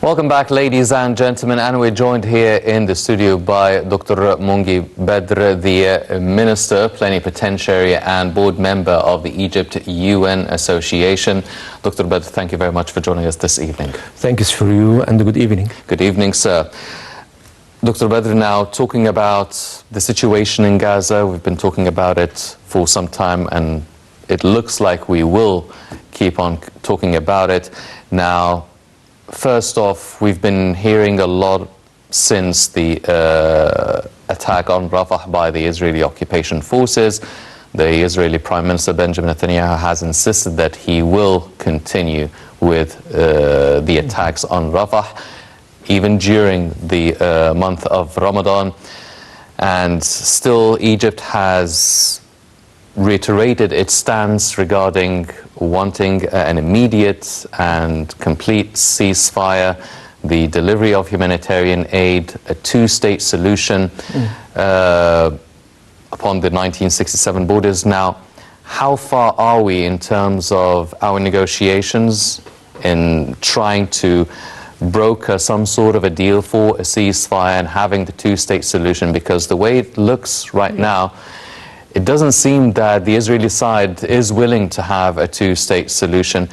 Welcome back, ladies and gentlemen, and we're joined here in the studio by Dr. Mongy Badr, the Minister, Plenipotentiary and Board Member of the Egypt-UN Association. Dr. Badr, thank you very much for joining us this evening. Thank you for you, and good evening. Good evening, sir. Dr. Badr, now talking about the situation in Gaza, we've been talking about it for some time, and it looks like we will keep on talking about it. Now, first off, we've been hearing a lot since the attack on Rafah by the Israeli occupation forces. The Israeli Prime Minister Benjamin Netanyahu has insisted that he will continue with the attacks on Rafah, even during the month of Ramadan. And still, Egypt has reiterated its stance regarding wanting an immediate and complete ceasefire, the delivery of humanitarian aid, a two-state solution upon the 1967 borders. Now, how far are we in terms of our negotiations in trying to broker some sort of a deal for a ceasefire and having the two-state solution? Because the way it looks right now, it doesn't seem that the Israeli side is willing to have a two-state solution.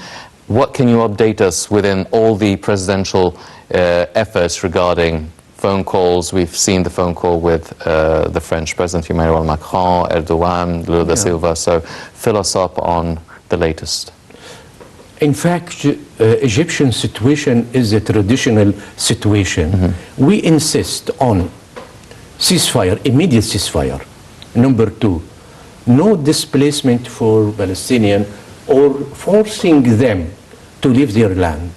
What can you update us within all the presidential efforts regarding phone calls? We've seen the phone call with the French President Emmanuel Macron, Erdogan, Lula da Silva. So fill us up on the latest. In fact, Egyptian situation is a traditional situation. We insist on ceasefire, immediate ceasefire. Number two, no displacement for Palestinians or forcing them to leave their land.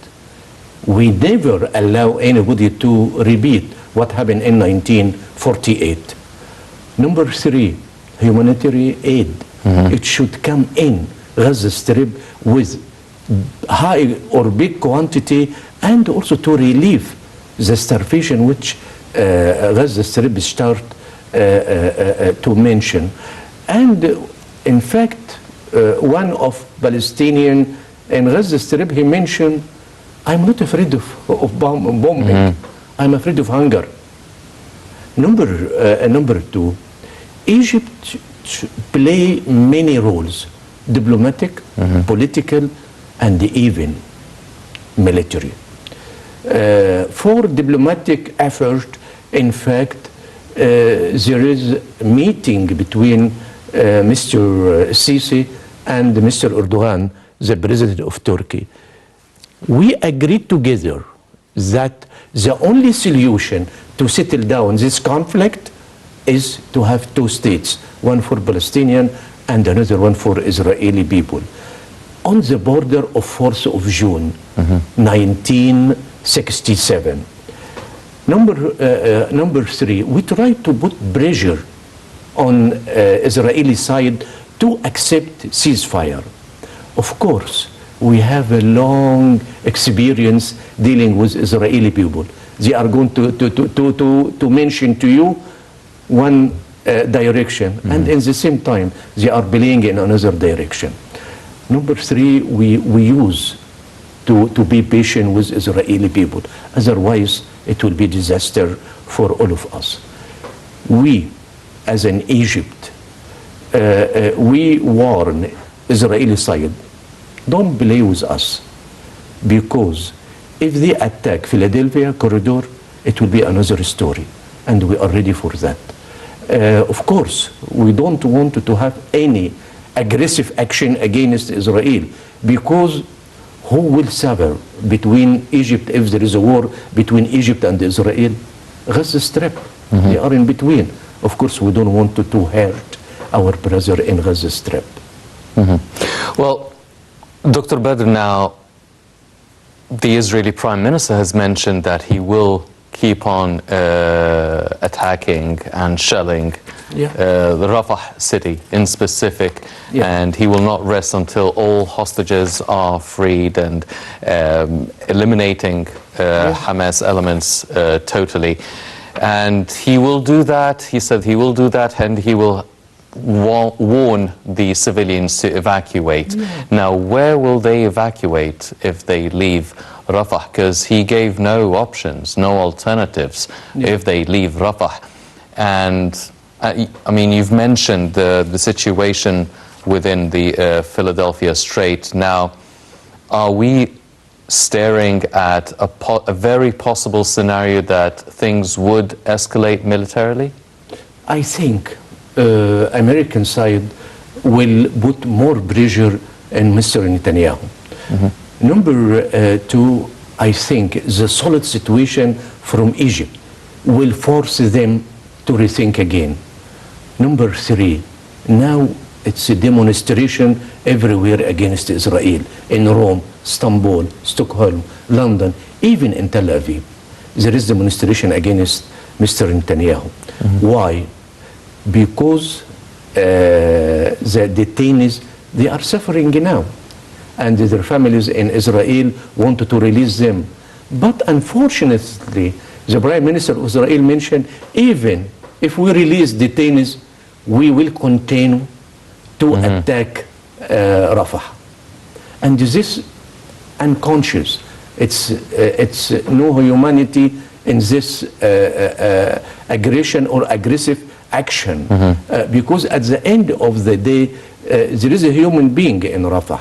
We never allow anybody to repeat what happened in 1948. Number three, humanitarian aid. It should come in Gaza Strip with high or big quantity, and also to relieve the starvation which Gaza Strip start to mention. And in fact, one of Palestinian in Gaza Strip, he mentioned, I'm not afraid of bombing, I'm afraid of hunger. Number two, Egypt play many roles, diplomatic, political, and even military. For diplomatic effort, in fact, there is a meeting between Mr. Sisi and Mr. Erdogan, the president of Turkey. We agreed together that the only solution to settle down this conflict is to have two states, one for Palestinian and another one for Israeli people. On the border of 4th of June, 1967. Number three, we try to put pressure on Israeli side to accept ceasefire. Of course, we have a long experience dealing with Israeli people. They are going to mention to you one direction, and in the same time, they are playing in another direction. Number three, we use to be patient with Israeli people. Otherwise, it will be disaster for all of us. We, as in Egypt, we warn Israeli side, don't play with us, because if they attack Philadelphia corridor, it will be another story, and we are ready for that. Of course, we don't want to have any aggressive action against Israel, because who will suffer between Egypt if there is a war between Egypt and Israel? Gaza Strip. They are in between. Of course, we don't want to hurt our brother in Gaza Strip. Well, Dr. Badr, now, the Israeli Prime Minister has mentioned that he will keep on attacking and shelling the Rafah city in specific, and he will not rest until all hostages are freed and eliminating Hamas elements totally. And he will do that, he said he will do that, and he will warn the civilians to evacuate. Now, where will they evacuate if they leave Rafah, because he gave no options, no alternatives if they leave Rafah. And I mean, you've mentioned the situation within the Philadelphia Strait. Now, are we staring at a very possible scenario that things would escalate militarily? I think American side will put more pressure on Mr. Netanyahu. Number two, I think the solid situation from Egypt will force them to rethink again. Number three, now it's a demonstration everywhere against Israel, in Rome, Istanbul, Stockholm, London, even in Tel Aviv. There is demonstration against Mr. Netanyahu. Why? Because the detainees, they are suffering now, and their families in Israel wanted to release them. But unfortunately, the Prime Minister of Israel mentioned, even if we release detainees, we will continue to attack Rafah. And this unconscious, it's no humanity in this aggression or aggressive action, because at the end of the day, there is a human being in Rafah,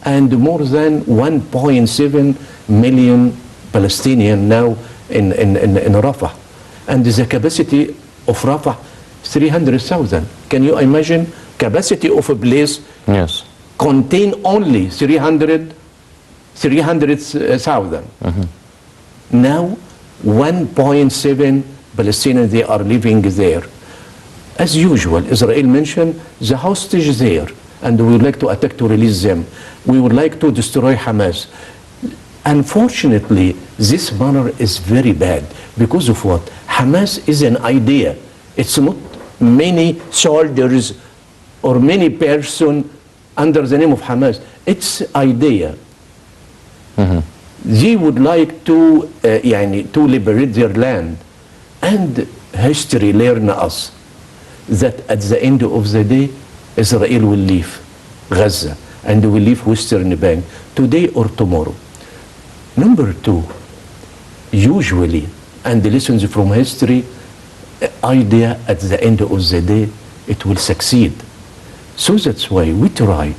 and more than 1.7 million Palestinians now in Rafah, and the capacity of Rafah 300,000. Can you imagine capacity of a place? Yes. Contain only 300,000. Now 1.7 Palestinians, they are living there. As usual, Israel mentioned the hostage there, and we would like to attack to release them. We would like to destroy Hamas. Unfortunately, this manner is very bad. Because of what? Hamas is an idea. It's not many soldiers or many person under the name of Hamas. It's idea. They would like to liberate their land. And history learn us that at the end of the day, Israel will leave Gaza and will leave Western Bank today or tomorrow. Number two, usually, and the lessons from history, idea at the end of the day, it will succeed. So that's why we try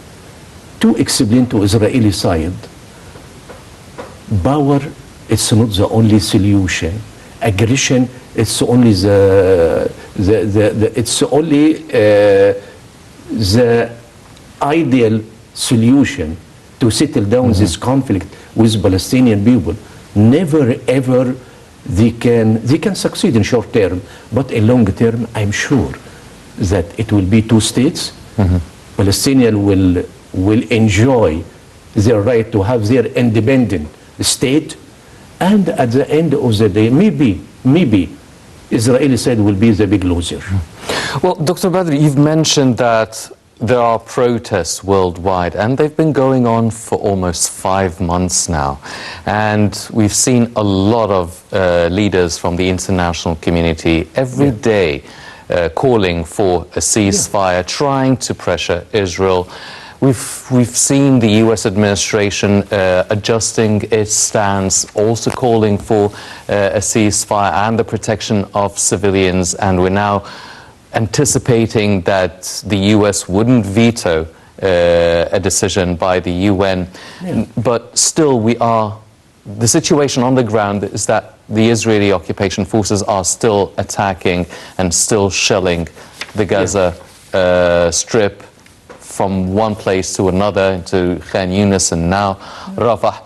to explain to Israeli side, power, it's not the only solution. Aggression, it's only it's only the ideal solution to settle down this conflict with Palestinian people. Never ever they can succeed in short term, but in long term, I'm sure that it will be two states. Palestinians will enjoy their right to have their independent state, and at the end of the day, maybe Israeli side will be the big loser. Well, Dr. Badr, you've mentioned that there are protests worldwide, and they've been going on for almost 5 months now. And we've seen a lot of leaders from the international community every day calling for a ceasefire, trying to pressure Israel. We've seen the US administration adjusting its stance, also calling for a ceasefire and the protection of civilians, and we're now anticipating that the US wouldn't veto a decision by the UN. But still, the situation on the ground is that the Israeli occupation forces are still attacking and still shelling the Gaza Strip from one place to another, to Khan Yunis and now Rafah.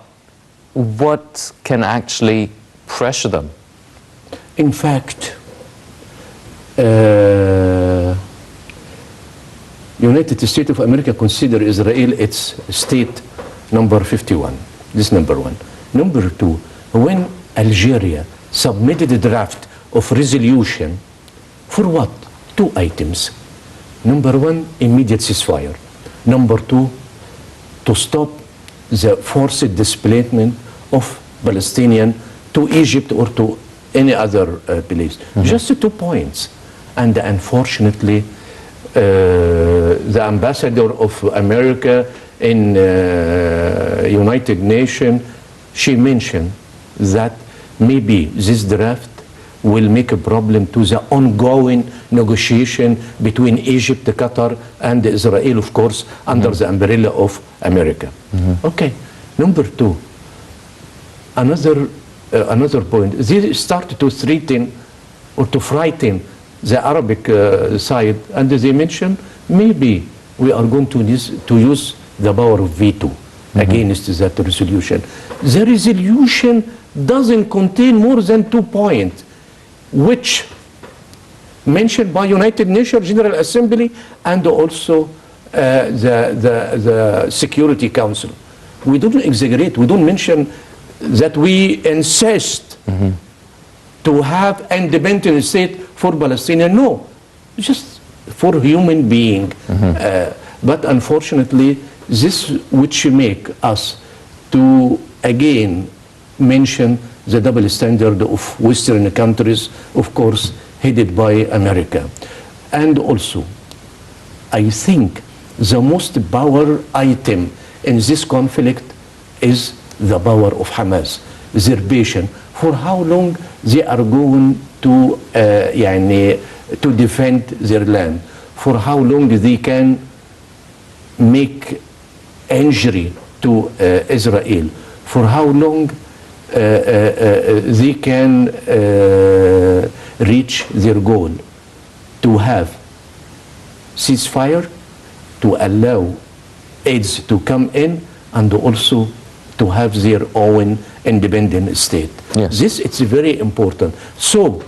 What can actually pressure them? In fact, United States of America consider Israel its state number 51. This number one. Number two, when Algeria submitted a draft of resolution, for what? 2 items. Number one, immediate ceasefire. Number two, to stop the forced displacement of Palestinians to Egypt or to any other place. Just 2 points. And unfortunately, the ambassador of America in United Nations she mentioned that maybe this draft will make a problem to the ongoing negotiation between Egypt, Qatar, and Israel, of course, under the umbrella of America. Okay. Number two, another point. They start to threaten or to frighten the Arabic side, and they mention maybe we are going to use the power of veto against that resolution. The resolution doesn't contain more than 2 points, which mentioned by United Nations General Assembly and also the Security Council. We don't exaggerate. We don't mention that we insist to have independent state for Palestinians. No, just for human being. But unfortunately, this which make us to again mention the double standard of Western countries, of course, headed by America. And also, I think the most power item in this conflict is the power of Hamas, their patience. For how long they are going to to defend their land? For how long they can make injury to Israel? For how long they can reach their goal to have ceasefire, to allow aids to come in, and also to have their own independent state. Yes. This it's very important. So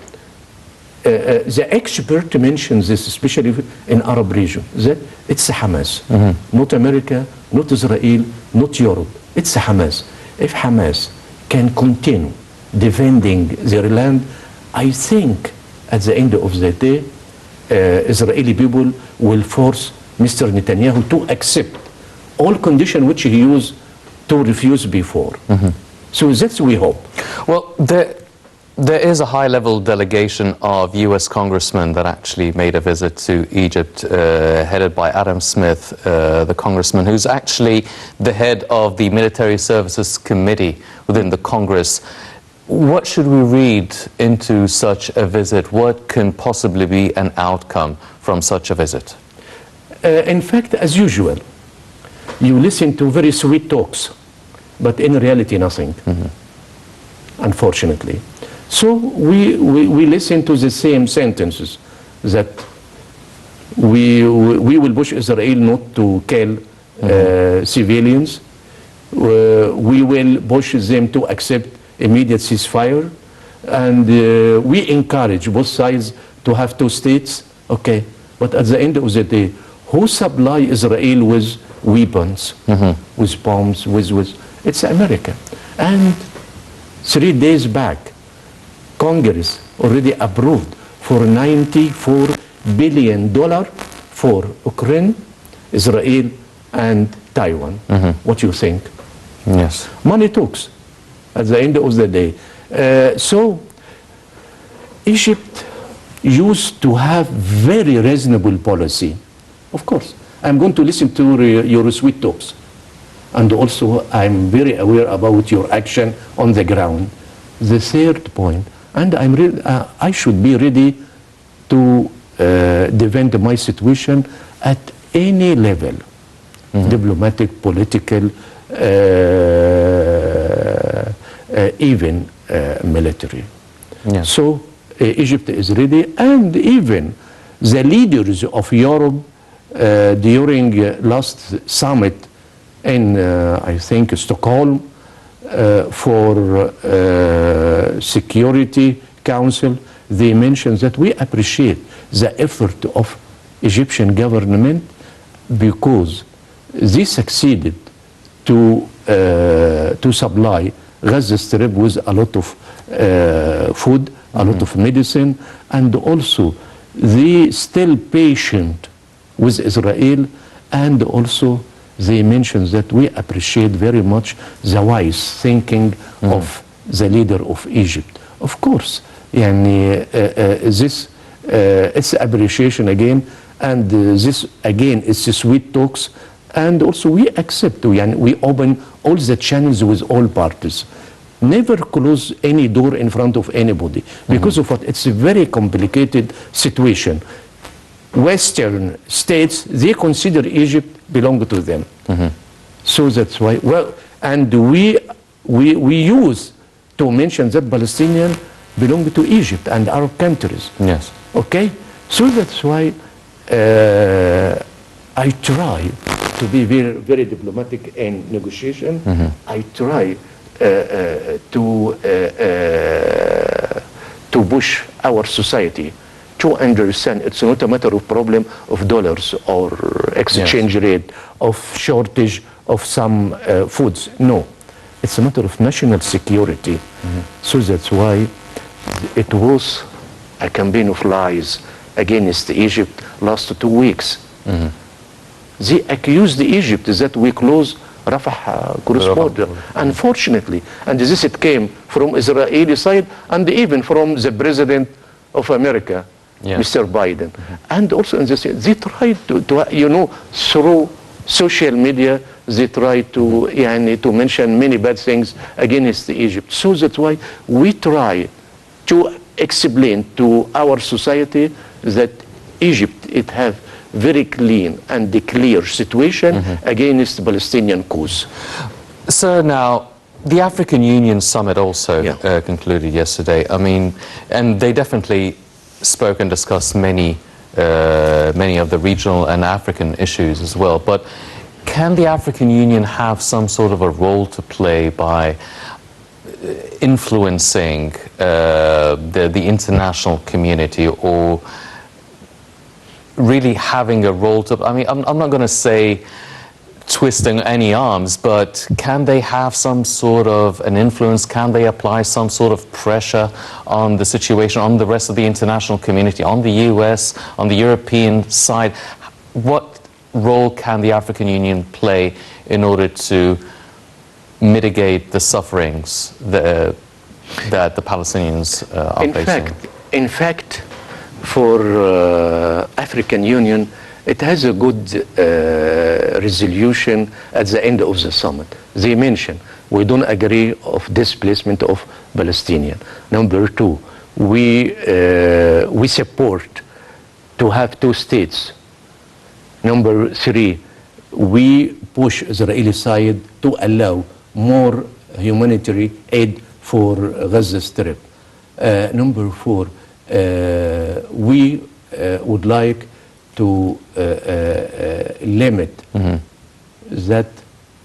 the expert mentions this, especially in Arab region, that it's Hamas, not America, not Israel, not Europe. It's Hamas. If Hamas can continue defending their land, I think at the end of the day, Israeli people will force Mr. Netanyahu to accept all conditions which he used to refuse before. So that's we hope. Well, there is a high-level delegation of U.S. congressmen that actually made a visit to Egypt, headed by Adam Smith, the congressman who's actually the head of the Military Services Committee within the Congress. What should we read into such a visit? What can possibly be an outcome from such a visit? In fact, as usual, you listen to very sweet talks, but in reality nothing, unfortunately. So we listen to the same sentences that we will push Israel not to kill civilians. We will push them to accept immediate ceasefire, and we encourage both sides to have 2 states. Okay, but at the end of the day, who supply Israel with weapons, with bombs, with it's America. And 3 days back, Congress already approved for $94 billion for Ukraine, Israel, and Taiwan. What do you think? Yes. Money talks at the end of the day. So Egypt used to have very reasonable policy. Of course, I'm going to listen to your sweet talks. And also, I'm very aware about your action on the ground. The third point, and I should be ready to defend my situation at any level, diplomatic, political, even military. Yes. So Egypt is ready, and even the leaders of Europe during last summit in, I think, Stockholm for Security Council, they mentioned that we appreciate the effort of Egyptian government because they succeeded to supply Gaza Strip with a lot of food, a lot of medicine, and also they still patient with Israel, and also they mentioned that we appreciate very much the wise thinking of the leader of Egypt. Of course, this it's appreciation again, and this again it's sweet talks, and also we accept, we open all the channels with all parties. never close any door in front of anybody because of what? It's a very complicated situation. Western states, they consider Egypt belong to them. So that's why, well, and we use to mention that Palestinian belong to Egypt and Arab countries. Yes. Okay? So that's why I try to be very, very diplomatic in negotiation. I try to push our society to understand it's not a matter of problem of dollars or exchange rate, of shortage of some foods. No, it's a matter of national security. So that's why it was a campaign of lies against Egypt last 2 weeks. They accused Egypt that we close Rafah cross border. Unfortunately, and this it came from Israeli side and even from the President of America, Mr. Biden. And also in this, they tried to you know, through social media, they try to mention many bad things against Egypt. So that's why we try to explain to our society that Egypt, it have very clean and clear situation against the Palestinian cause. So now, the African Union summit also concluded yesterday. I mean, and they definitely spoke and discussed many of the regional and African issues as well. But can the African Union have some sort of a role to play by influencing the international community, or really having a role to, I mean, I'm not going to say twisting any arms, but can they have some sort of an influence? Can they apply some sort of pressure on the situation, on the rest of the international community, on the US, on the European side? What role can the African Union play in order to mitigate the sufferings that the Palestinians are facing? In fact, for African Union, it has a good resolution at the end of the summit. They mention we don't agree of displacement of Palestinian. Number two, we support to have 2 states. Number three, we push Israeli side to allow more humanitarian aid for Gaza Strip. Number four, we would like to limit that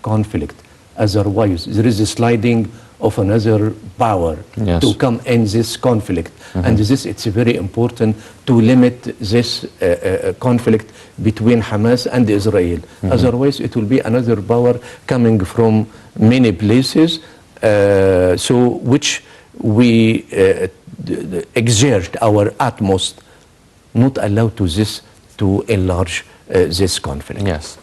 conflict. Otherwise, there is a sliding of another power to come in this conflict. And this, it's very important to limit this conflict between Hamas and Israel. Otherwise, it will be another power coming from many places, so which we exert our utmost not allow to this to enlarge this conflict. Yes.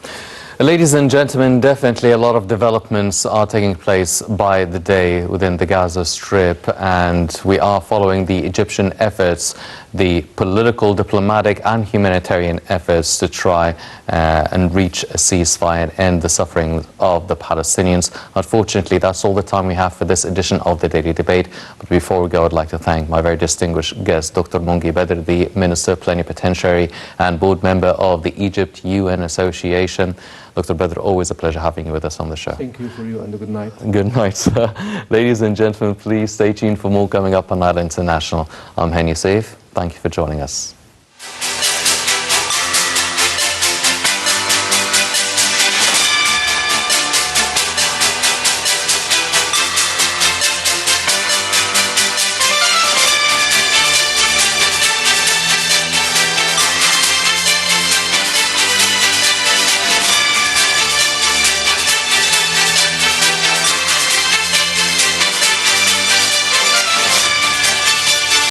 Ladies and gentlemen, definitely a lot of developments are taking place by the day within the Gaza Strip, and we are following the Egyptian efforts, the political, diplomatic and humanitarian efforts to try and reach a ceasefire and end the suffering of the Palestinians. Unfortunately, that's all the time we have for this edition of the Daily Debate. But before we go, I'd like to thank my very distinguished guest, Dr. Mongy Badr, the Minister Plenipotentiary and board member of the Egypt-UN Association. Dr. Badr, always a pleasure having you with us on the show. Thank you for you, and good night. Good night, sir. Ladies and gentlemen, please stay tuned for more coming up on Nile International. I'm Hen Youssef. Thank you for joining us.